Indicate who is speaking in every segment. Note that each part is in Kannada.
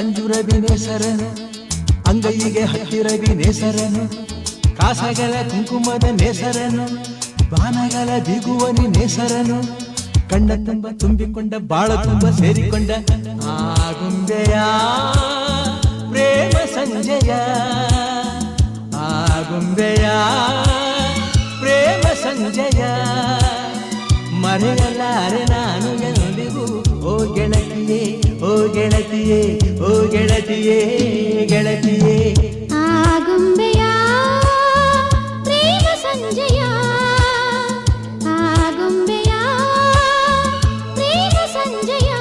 Speaker 1: ಅಂಜುರವಿ ನೇಸರನು ಅಂಗೈಗೆ ಹತ್ತಿರವಿ ನೇಸರನು ಕಾಸಗಳ ಕುಂಕುಮದ ನೇಸರನು ಬಾನಗಳ ಬಿಗುವನಿ ನೇಸರನು ಕಣ್ಣ ತುಂಬ ತುಂಬಿಕೊಂಡ ಬಾಳ ತುಂಬ ಸೇರಿಕೊಂಡ ಆಗುಂಬೆಯ ಪ್ರೇಮ ಸಂಜಯ ಆಗುಂಬೆಯ ಪ್ರೇಮ ಸಂಜಯ ಮರೆಯಲಾರೆ ನಾನು ಎಂದಿಗೂ ಓ ಗೆಳತಿಯೇ ಓ ಗೆಳತಿಯೇ ಓ ಗೆಳತಿಯೇ ಗೆಳತಿಯೇ
Speaker 2: ಆಗುಂಬೆಯ ಪ್ರೇಮ ಸಂಜಯ ಆಗುಂಬೆಯ ಪ್ರೇಮ ಸಂಜಯ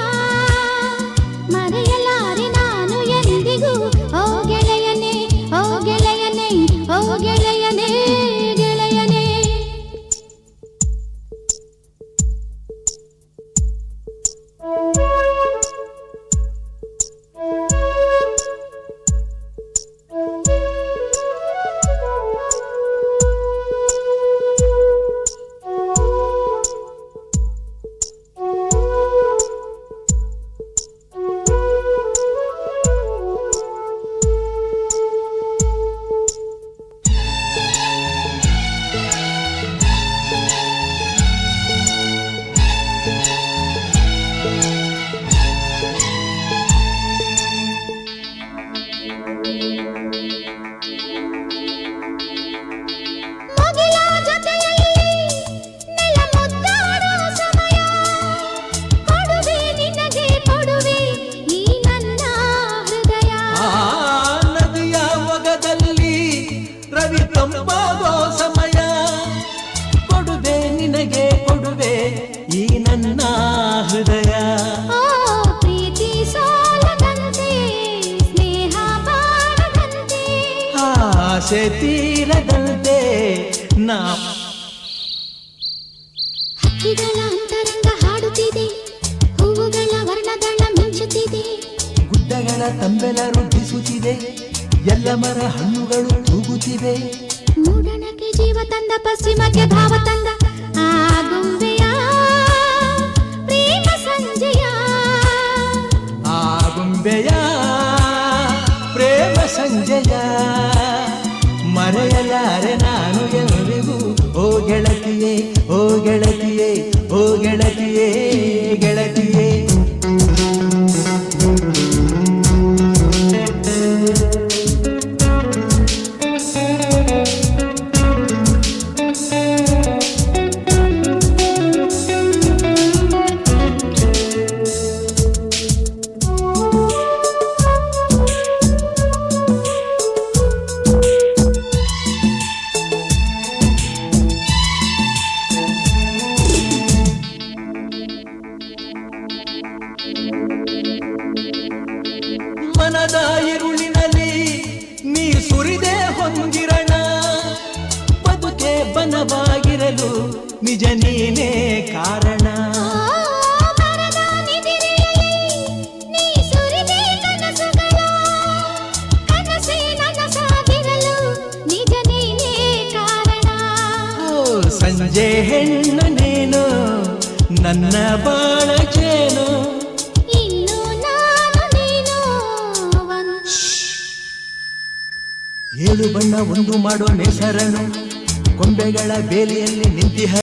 Speaker 2: ಮರೆಯಲಾರೆ ನಾನು ಎಂದಿಗೂ ಓ ಗೆಳೆಯನೇ ಓ ಗೆಳೆಯನೇ ಓ ಗೆಳೆಯನೇ ಗೆಳೆಯನೇ
Speaker 1: ಸಮಯ ಕೊಡುವೆ ನಿನಗೆ ಕೊಡುವೆ ಈ ನನ್ನ ಹೃದಯ
Speaker 2: ಪ್ರೀತಿ ಸಾಲದಂತೆ ಸ್ನೇಹ ಬಾರದಂತೆ
Speaker 1: ಆಸೆ ತೀರದಂತೆ ನಾ
Speaker 2: ಹಕ್ಕಿಗಳ ಅಂತರಂಗ ಹಾಡುತ್ತಿದೆ ಹೂವುಗಳ ವರ್ಣಗಳ ಮಿಂಚುತ್ತಿದೆ
Speaker 1: ಗುಡ್ಡಗಳ ತಂಬೆಲ ವೃದ್ಧಿಸುತ್ತಿದೆ ಎಲ್ಲ ಮರ ಹಣ್ಣುಗಳು ತೂಗುತ್ತಿವೆ
Speaker 2: ಮೂಡಣಕ್ಕೆ ಜೀವ ತಂದ ಪಶ್ಚಿಮಕ್ಕೆ ಭಾವ ತಂದ ಆಗುಂಬೆಯ ಪ್ರೇಮ ಸಂಜಯ
Speaker 1: ಆಗುಂಬೆಯ ಪ್ರೇಮ ಸಂಜಯ ಮರೆಯಲಾರೆ ನಾನು ಎಂದಿಗೂ ಓ ಗೆಳತಿಯೇ ಓ ಗೆಳತಿಯೇ ಓ ಗೆಳತಿಯೇ ಗೆಳತಿಯೇ ಮನದ ಇರುಳಿನಲ್ಲಿ ನೀ ಸುರಿದೆ ಹೊಂದಿರಣ ಬದುಕೆ ಬನವಾಗಿರಲು ನಿಜ ನೀನೇ ಕಾರಣ ಸಂಜೆ ಹೆಣ್ಣು ನೀನು ನನ್ನ ಬಾಳಕೇನು ಏಳು ಬಣ್ಣ ಒಂದು ಮಾಡೋ ನೇಸರನು ಕೊಂಬೆಗಳ ಬೇಲಿಯಲ್ಲಿ ನಿಂತಿಹ